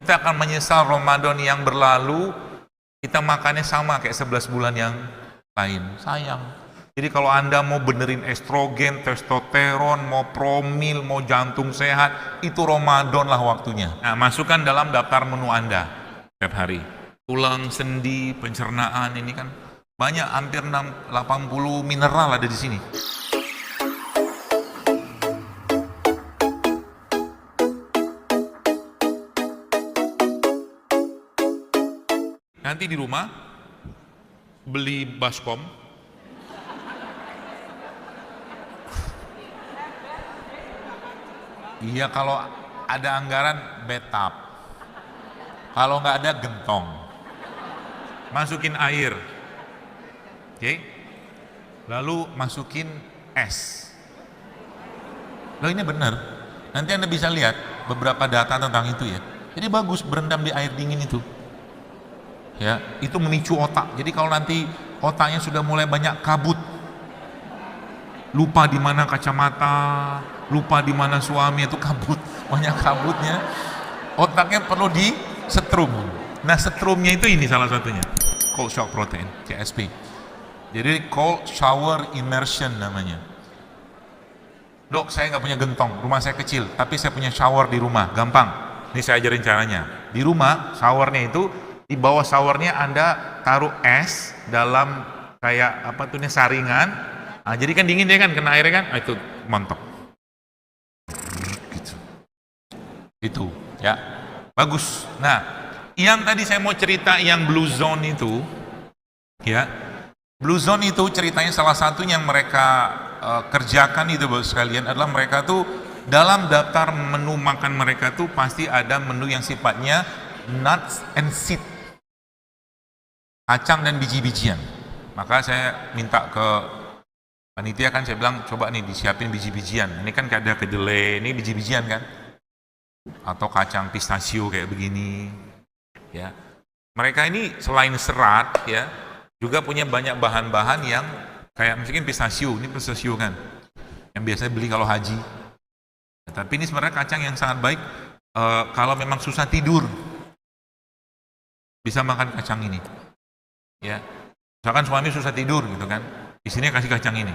Kita akan menyesal Ramadan yang berlalu, kita makannya sama kayak 11 bulan yang lain. Sayang. Jadi kalau Anda mau benerin estrogen, testosteron, mau promil, mau jantung sehat, itu Ramadan lah waktunya. Nah, masukkan dalam daftar menu Anda setiap hari. Tulang, sendi, pencernaan, ini kan banyak, hampir 80 mineral ada di sini. Nanti di rumah beli baskom, iya kalau ada anggaran betap, kalau nggak ada gentong, masukin air, oke? Lalu masukin es. Loh, ini benar, nanti Anda bisa lihat beberapa data tentang itu ya. Jadi bagus berendam di air dingin itu. Ya, itu memicu otak. Jadi kalau nanti otaknya sudah mulai banyak kabut, lupa di mana kacamata, lupa di mana suami, itu kabut, banyak kabutnya, otaknya perlu di setrum. Nah, setrumnya itu ini salah satunya, cold shock protein, CSP. Jadi cold shower immersion namanya. Dok, saya nggak punya gentong, rumah saya kecil, tapi saya punya shower di rumah, gampang. Ini saya ajarin caranya. Di rumah showernya itu, di bawah showernya Anda taruh es dalam kayak apa tuh, saringan. Nah, jadi kan dingin dia kan, kena airnya kan, itu mantap. Gitu. Itu ya, bagus. Nah, yang tadi saya mau cerita yang blue zone itu, ya, blue zone itu ceritanya salah satu yang mereka kerjakan itu Bapak sekalian adalah mereka tuh dalam daftar menu makan mereka tuh pasti ada menu yang sifatnya nuts and seed, kacang dan biji-bijian. Maka saya minta ke panitia kan, saya bilang coba nih disiapin biji-bijian. Ini kan ada kedelai, ini biji-bijian kan, atau kacang pistachio kayak begini. Ya, mereka ini selain serat ya, juga punya banyak bahan-bahan yang kayak mungkin pistachio. Ini pistachio kan, yang biasanya beli kalau haji. Tapi ini sebenarnya kacang yang sangat baik kalau memang susah tidur, bisa makan kacang ini. Ya, misalkan suami susah tidur gitu kan, di sini kasih kacang ini.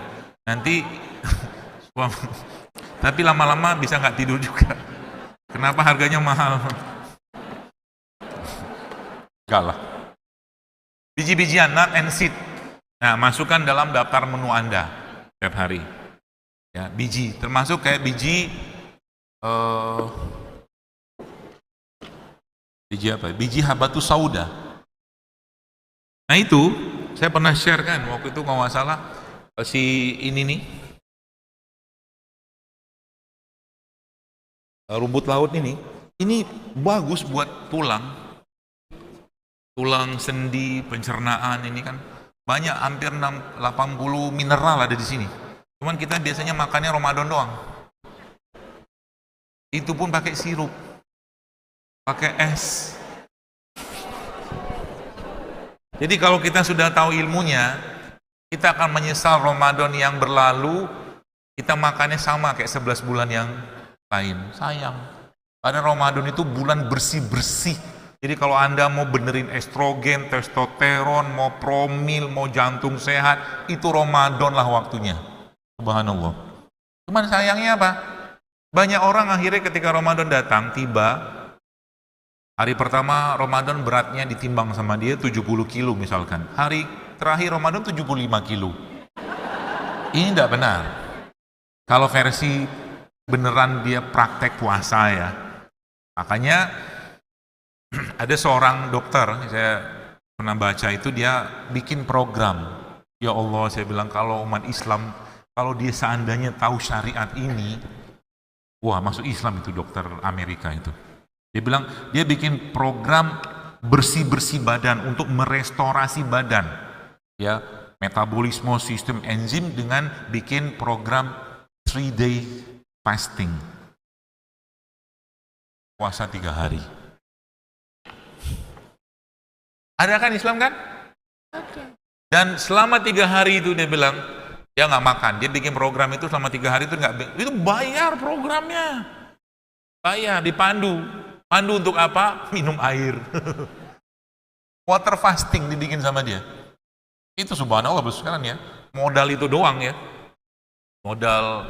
Nanti tapi lama-lama bisa nggak tidur juga. Kenapa harganya mahal? Enggak lah. Biji-bijian, nut and seed. Nah, masukkan dalam daftar menu Anda setiap hari. Ya, biji, termasuk kayak biji biji apa? Biji habatus sauda. Nah, itu saya pernah share kan waktu itu kalau nggak salah, si ini nih, rumput laut ini bagus buat tulang, sendi, pencernaan, ini kan banyak, hampir 80 mineral ada di sini. Cuman kita biasanya makannya Ramadan doang. Itu pun pakai sirup, pakai es. Jadi kalau kita sudah tahu ilmunya, kita akan menyesal Ramadan yang berlalu, kita makannya sama kayak 11 bulan yang lain. Sayang. Padahal Ramadan itu bulan bersih-bersih. Jadi kalau Anda mau benerin estrogen, testosteron, mau promil, mau jantung sehat, itu Ramadan lah waktunya. Subhanallah. Cuman sayangnya apa? Banyak orang akhirnya ketika Ramadan datang, tiba, hari pertama Ramadan beratnya ditimbang sama dia 70 kilo misalkan. Hari terakhir Ramadan 75 kilo. Ini tidak benar. Kalau versi beneran dia praktek puasa ya. Makanya ada seorang dokter, saya pernah baca itu, dia bikin program. Ya Allah, saya bilang kalau umat Islam, kalau dia seandainya tahu syariat ini, wah masuk Islam itu dokter Amerika itu. Dia bilang, dia bikin program bersih-bersih badan untuk merestorasi badan. Ya, metabolisme, sistem enzim dengan bikin program 3-day fasting. Puasa 3 hari. Ada kan Islam kan? Ada. Dan selama 3 hari itu dia bilang, dia nggak makan. Dia bikin program itu selama 3 hari itu nggak, itu bayar programnya. Bayar, dipandu. Pandu untuk apa? Minum air. Water fasting dibikin sama dia. Itu subhanallah sekalian ya. Modal itu doang ya. Modal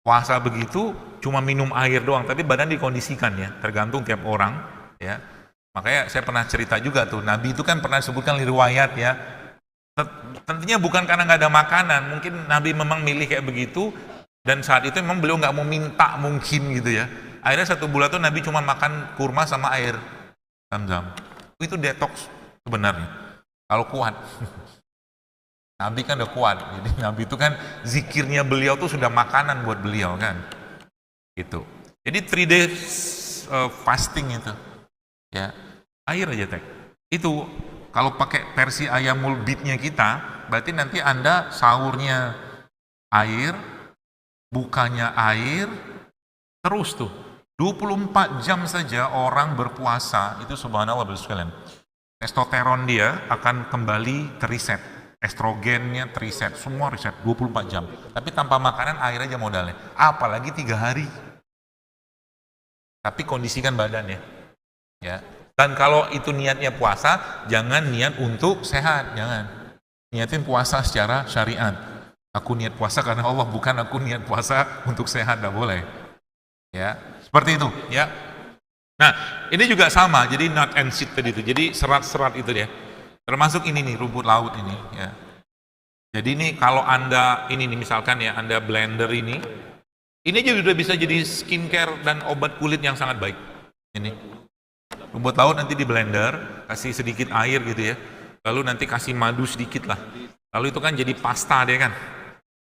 puasa begitu cuma minum air doang, tapi badan dikondisikan ya, tergantung tiap orang ya. Makanya saya pernah cerita juga tuh, Nabi itu kan pernah disebutkan di riwayat ya. Tentunya bukan karena nggak ada makanan, mungkin Nabi memang milih kayak begitu, dan saat itu memang beliau nggak mau minta mungkin gitu ya. Akhirnya 1 bulan tuh Nabi cuma makan kurma sama air Zam-Zam. Itu detox sebenarnya kalau kuat. Nabi kan udah kuat, jadi Nabi itu kan zikirnya beliau tuh sudah makanan buat beliau kan, gitu. Jadi 3 days fasting itu, ya air aja tek. Itu kalau pakai versi ayamul bidnya kita, berarti nanti Anda sahurnya air, bukanya air, terus tuh 24 jam saja orang berpuasa itu subhanallah sekalian. Testosteron dia akan kembali teriset. Estrogennya riset, semua riset 24 jam. Tapi tanpa makanan, air aja modalnya. Apalagi 3 hari. Tapi kondisikan badan ya. Dan kalau itu niatnya puasa, jangan niat untuk sehat, jangan. Niatin puasa secara syariat. Aku niat puasa karena Allah, bukan aku niat puasa untuk sehat, tidak boleh. Ya, seperti itu. Ya. Nah, ini juga sama. Jadi nut and seed tadi itu. Jadi serat-serat itu dia. Termasuk ini nih, rumput laut ini ya. Jadi ini kalau Anda ini nih misalkan ya, Anda blender ini juga sudah bisa jadi skincare dan obat kulit yang sangat baik. Ini rumput laut nanti di blender, kasih sedikit air gitu ya. Lalu nanti kasih madu sedikit lah. Lalu itu kan jadi pasta dia kan.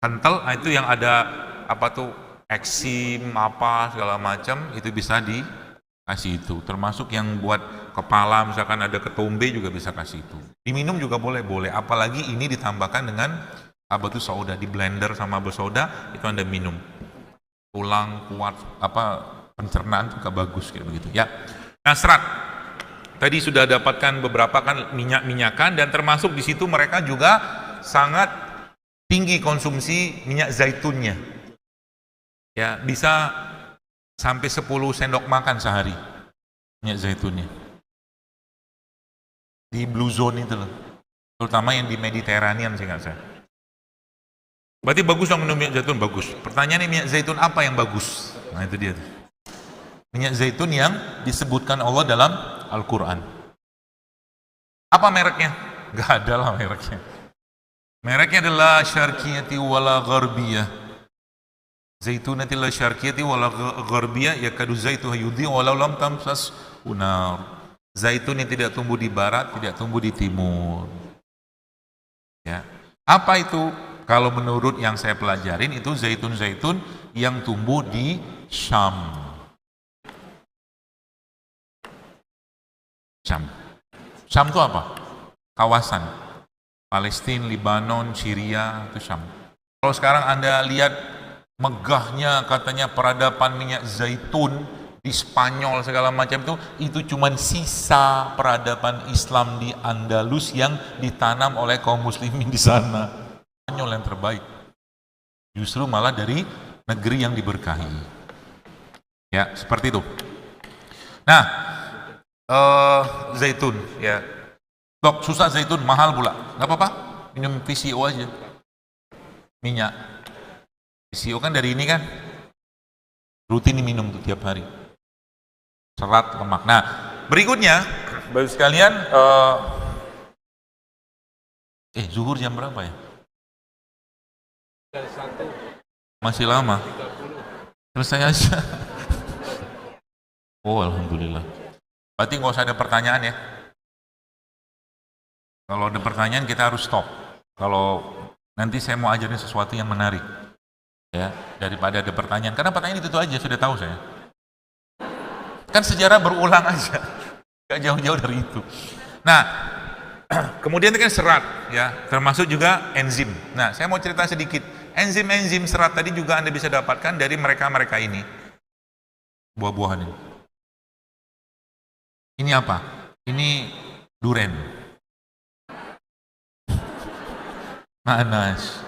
Kental, nah itu yang ada apa tuh eksim apa segala macam itu bisa dikasih itu. Termasuk yang buat kepala misalkan ada ketombe juga bisa kasih itu. Diminum juga boleh, apalagi ini ditambahkan dengan habatus sauda, di blender sama habatus sauda itu Anda minum. Tulang kuat, pencernaan juga bagus kayak begitu ya. Nah, serat tadi sudah dapatkan beberapa kan minyak-minyakan, dan termasuk di situ mereka juga sangat tinggi konsumsi minyak zaitunnya. Ya, bisa sampai 10 sendok makan sehari minyak zaitunnya. Di blue zone itu loh, terutama yang di Mediterranean sih nggak saya. Berarti bagus dong minum minyak zaitun, bagus. Pertanyaannya minyak zaitun apa yang bagus? Nah itu dia. Minyak zaitun yang disebutkan Allah dalam Al-Quran. Apa mereknya? Gak ada lah mereknya. Mereknya adalah syarqiyati wala gharbiyah. Zaitunati la syarqiyati wala gharbiyah yakadu zaituha yudhi walau lam tamsas unar. Zaitun yang tidak tumbuh di barat, tidak tumbuh di timur. Ya. Apa itu? Kalau menurut yang saya pelajarin itu zaitun-zaitun yang tumbuh di Syam. Syam itu apa? Kawasan Palestina, Lebanon, Syria, itu Syam. Kalau sekarang Anda lihat megahnya katanya peradaban minyak zaitun di Spanyol segala macam itu cuma sisa peradaban Islam di Andalus yang ditanam oleh kaum muslimin di sana. Spanyol yang terbaik. Justru malah dari negeri yang diberkahi. Ya, seperti itu. Nah, zaitun ya. Dok, susah zaitun, mahal pula. Enggak apa-apa, minum PCO aja. Minyak. PCO kan dari ini kan. Rutin diminum tuh tiap hari. Serat, lemak. Nah, berikutnya, Bapak sekalian, zuhur jam berapa ya? Masih lama. Selesai aja. Oh, alhamdulillah. Berarti nggak usah ada pertanyaan ya. Kalau ada pertanyaan kita harus stop. Kalau nanti saya mau ajarin sesuatu yang menarik, ya, daripada ada pertanyaan. Karena pertanyaan itu aja sudah tahu saya. Kan sejarah berulang aja, gak jauh-jauh dari itu. Nah, kemudian itu kan serat, ya, termasuk juga enzim. Nah, saya mau cerita sedikit. Enzim-enzim serat tadi juga Anda bisa dapatkan dari mereka-mereka ini. Buah-buahan ini. Ini apa? Ini duren. Nanas.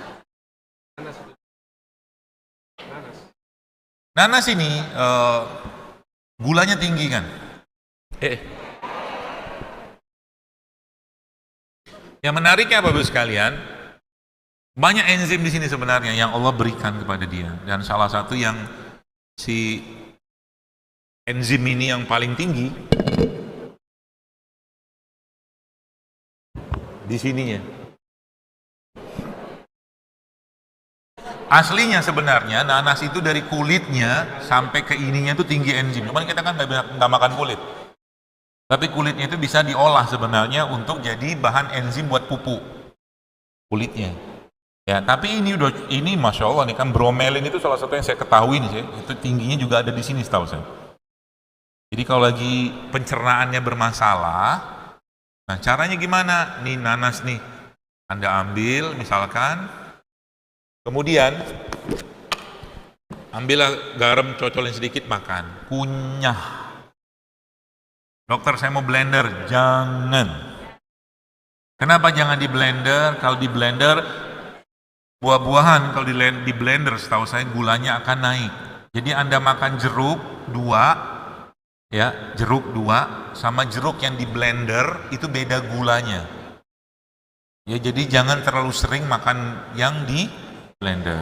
Nanas ini gulanya tinggi kan, Eh, yang menariknya Bapak Ibu sekalian, banyak enzim di sini sebenarnya yang Allah berikan kepada dia, dan salah satu yang si enzim ini yang paling tinggi di sininya. Aslinya sebenarnya nanas itu dari kulitnya sampai ke ininya itu tinggi enzim. Cuman kita kan nggak makan kulit. Tapi kulitnya itu bisa diolah sebenarnya untuk jadi bahan enzim buat pupuk kulitnya. Ya, tapi ini masya Allah nih kan bromelin itu salah satu yang saya ketahui nih, itu tingginya juga ada di sini setahu saya. Jadi kalau lagi pencernaannya bermasalah, nah caranya gimana? Nih nanas nih, Anda ambil misalkan, kemudian ambillah garam, cocolin sedikit, makan, kunyah. Dokter, saya mau blender. Jangan. Kenapa jangan di blender? Kalau di blender, buah-buahan kalau di blender setahu saya gulanya akan naik. Jadi Anda makan jeruk 2, ya, jeruk 2 sama jeruk yang di blender itu beda gulanya. Ya, jadi jangan terlalu sering makan yang di blender.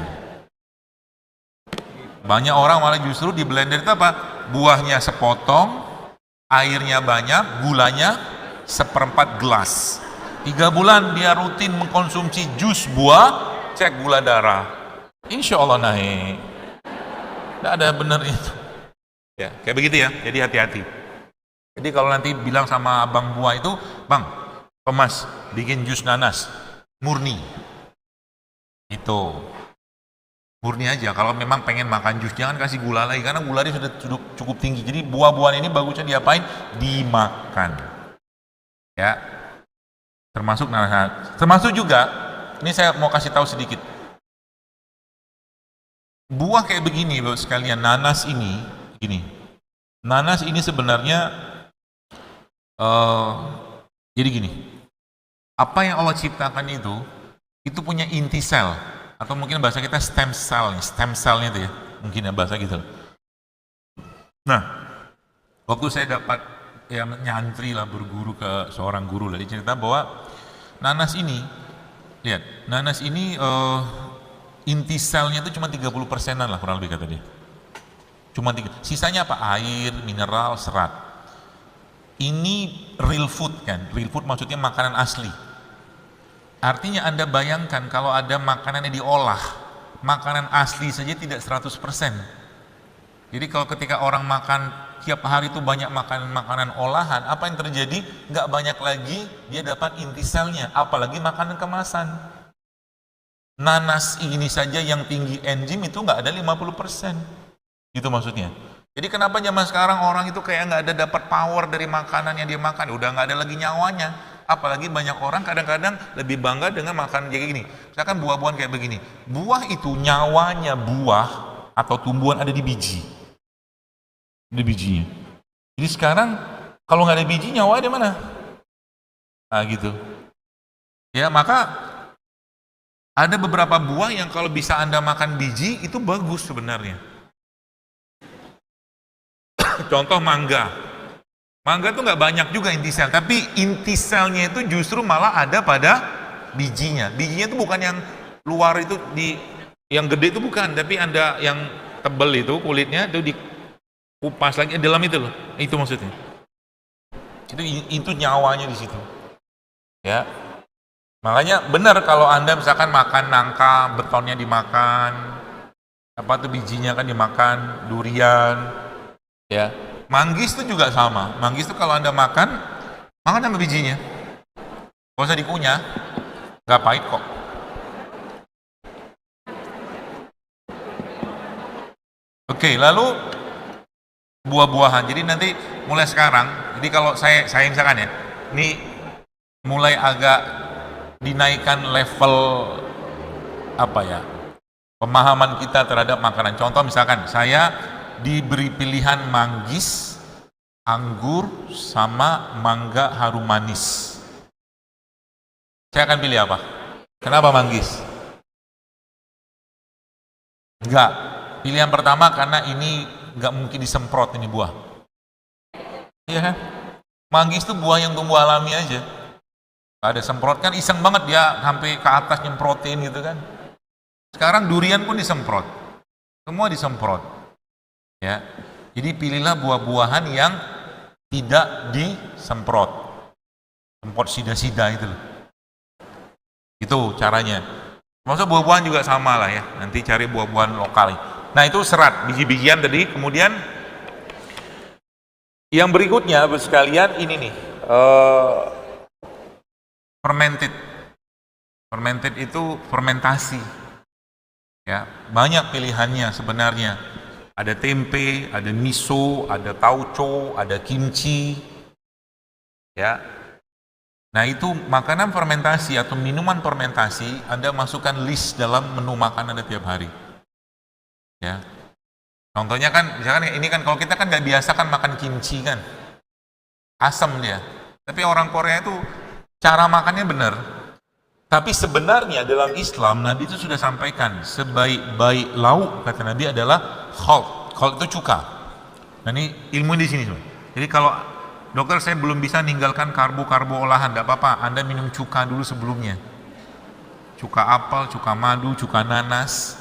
Banyak orang malah justru di blender itu apa? Buahnya sepotong, airnya banyak, gulanya 1/4 gelas. 3 bulan dia rutin mengkonsumsi jus buah, cek gula darah, insya Allah naik. Tidak ada benar itu. Ya, kayak begitu ya. Jadi hati-hati. Jadi kalau nanti bilang sama abang buah itu, bang, Mas, bikin jus nanas murni. Itu murni aja. Kalau memang pengen makan jus, jangan kasih gula lagi karena gulanya sudah cukup tinggi. Jadi buah-buahan ini bagusnya diapain? Dimakan. Ya, termasuk nanas. Termasuk juga, ini saya mau kasih tahu sedikit. Buah kayak begini, Bapak sekalian, nanas ini, gini. Nanas ini sebenarnya jadi gini. Apa yang Allah ciptakan itu punya inti sel. Atau mungkin bahasa kita stem cell-nya itu ya, mungkin ya bahasa gitu. Nah, waktu saya dapat ya nyantri lah, berguru ke seorang guru lah, dia cerita bahwa nanas ini, lihat, nanas ini inti selnya itu cuma 30%-an lah kurang lebih kata dia. Cuma 3, sisanya apa? Air, mineral, serat. Ini real food kan, real food maksudnya makanan asli. Artinya Anda bayangkan kalau ada makanan yang diolah, makanan asli saja tidak 100%. Jadi kalau ketika orang makan tiap hari itu banyak makanan olahan, apa yang terjadi? Nggak banyak lagi dia dapat inti selnya, apalagi makanan kemasan. Nanas ini saja yang tinggi enzim itu nggak ada 50%. Gitu maksudnya. Jadi kenapa zaman sekarang orang itu kayak nggak ada dapat power dari makanan yang dia makan, udah nggak ada lagi nyawanya. Apalagi banyak orang kadang-kadang lebih bangga dengan makan kayak gini. Misalkan buah-buahan kayak begini. Buah itu nyawanya buah atau tumbuhan ada di biji. Di bijinya. Jadi sekarang kalau nggak ada biji, nyawa ada mana? Nah gitu. Ya, maka ada beberapa buah yang kalau bisa Anda makan biji itu bagus sebenarnya. Contoh mangga. Mangga tuh nggak banyak juga inti sel, tapi inti selnya itu justru malah ada pada bijinya. Bijinya itu bukan yang luar itu yang gede itu bukan, tapi ada yang tebel itu kulitnya itu dikupas lagi dalam itu loh. Itu maksudnya. Itu nyawanya di situ. Ya. Makanya benar kalau Anda misalkan makan nangka, betonnya dimakan, apa tuh bijinya kan dimakan, durian, ya. Manggis itu juga sama. Manggis itu kalau Anda makan sama bijinya. Gak usah dikunyah, gak pahit kok. Oke, lalu buah-buahan. Jadi nanti mulai sekarang, jadi kalau saya misalkan ya, ini mulai agak dinaikkan level apa ya, pemahaman kita terhadap makanan. Contoh misalkan saya diberi pilihan manggis, anggur, sama mangga harum manis. Saya akan pilih apa? Kenapa manggis? Enggak. Pilihan pertama karena ini enggak mungkin disemprot ini buah. Iya kan? Manggis itu buah yang tumbuh alami aja. Ada semprot kan iseng banget dia sampai ke atas nyemprotin gitu kan. Sekarang durian pun disemprot. Semua disemprot. Ya. Jadi pilihlah buah-buahan yang tidak disemprot. Semprot sida-sida itu loh. Itu caranya. Maksud buah-buahan juga sama lah ya. Nanti cari buah-buahan lokal. Nah, itu serat, biji-bijian tadi. Kemudian yang berikutnya sekalian ini nih. Fermented. Fermented itu fermentasi. Ya, banyak pilihannya sebenarnya. Ada tempe, ada miso, ada tauco, ada kimchi. Ya. Nah, itu makanan fermentasi atau minuman fermentasi Anda masukkan list dalam menu makan Anda tiap hari. Ya. Contohnya kan, misalkan ini kan kalau kita kan nggak biasa kan makan kimchi kan. Asam dia. Tapi orang Korea itu cara makannya benar. Tapi sebenarnya dalam Islam Nabi itu sudah sampaikan sebaik-baik lauk kata Nabi adalah khalt. Khalt itu cuka. Nah, ini ilmu di sini. Jadi kalau dokter saya belum bisa ninggalkan karbo-karbo olahan, tidak apa-apa. Anda minum cuka dulu sebelumnya. Cuka apel, cuka madu, cuka nanas.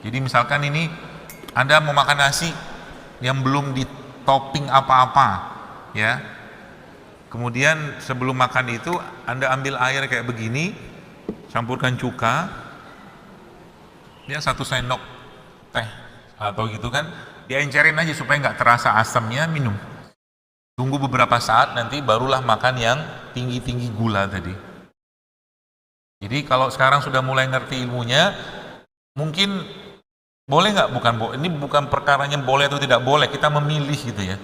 Jadi misalkan ini Anda mau makan nasi yang belum ditopping apa-apa, ya. Kemudian sebelum makan itu Anda ambil air kayak begini, campurkan cuka, ya 1 sendok teh atau gitu kan, diencerin aja supaya nggak terasa asamnya, minum. Tunggu beberapa saat nanti barulah makan yang tinggi-tinggi gula tadi. Jadi kalau sekarang sudah mulai ngerti ilmunya, mungkin boleh nggak? Ini bukan perkaranya boleh atau tidak boleh, kita memilih gitu ya.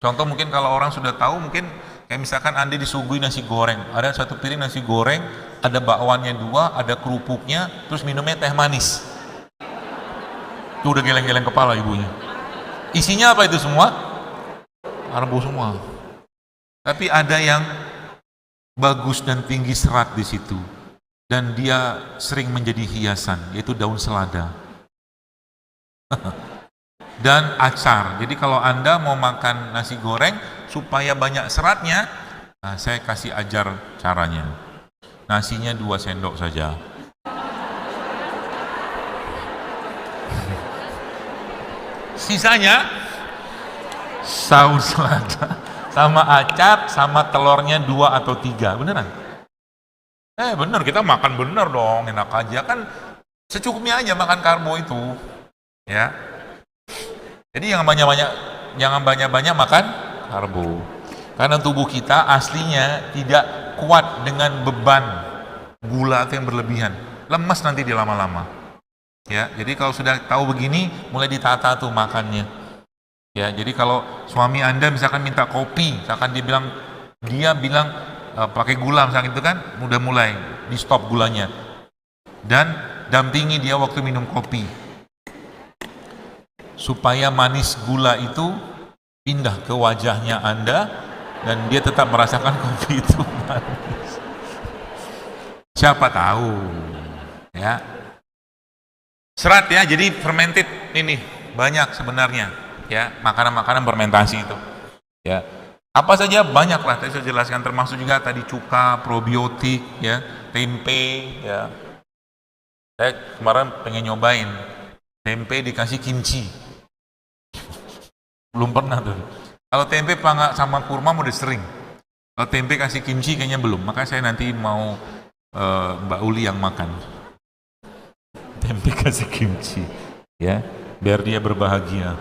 Contoh mungkin kalau orang sudah tahu, mungkin kayak misalkan Anda disuguhi nasi goreng, ada 1 piring nasi goreng, ada bakwannya 2, ada kerupuknya, terus minumnya teh manis. Itu udah geleng-geleng kepala ibunya. Isinya apa itu semua? Karbo semua. Tapi ada yang bagus dan tinggi serat di situ, dan dia sering menjadi hiasan, yaitu daun selada dan acar. Jadi kalau Anda mau makan nasi goreng supaya banyak seratnya, nah saya kasih ajar caranya. Nasinya 2 sendok saja. Sisanya saus selada sama acar sama telurnya 2 atau 3. Beneran? Bener, kita makan bener dong, enak aja kan, secukupnya aja makan karbo itu. Ya. Jadi jangan banyak-banyak makan karbo. Karena tubuh kita aslinya tidak kuat dengan beban gula yang berlebihan. Lemas nanti di lama-lama. Ya, jadi kalau sudah tahu begini, mulai ditata tuh makannya. Ya, jadi kalau suami Anda misalkan minta kopi, misalkan dia bilang pakai gula misalkan itu kan, udah mulai di stop gulanya. Dan dampingi dia waktu minum kopi. Supaya manis gula itu pindah ke wajahnya Anda dan dia tetap merasakan kopi itu manis. Siapa tahu, ya. Serat ya, jadi fermented ini banyak sebenarnya, ya, makanan-makanan fermentasi itu. Ya. Apa saja banyak lah, tadi saya jelaskan, termasuk juga tadi cuka, probiotik, ya, tempe, ya. Saya kemarin pengen nyobain tempe dikasih kimchi. Belum pernah tuh. Kalau tempe sama kurma udah sering. Kalau tempe kasih kimchi kayaknya belum. Maka saya nanti mau Mbak Uli yang makan. Tempe kasih kimchi, ya, biar dia berbahagia.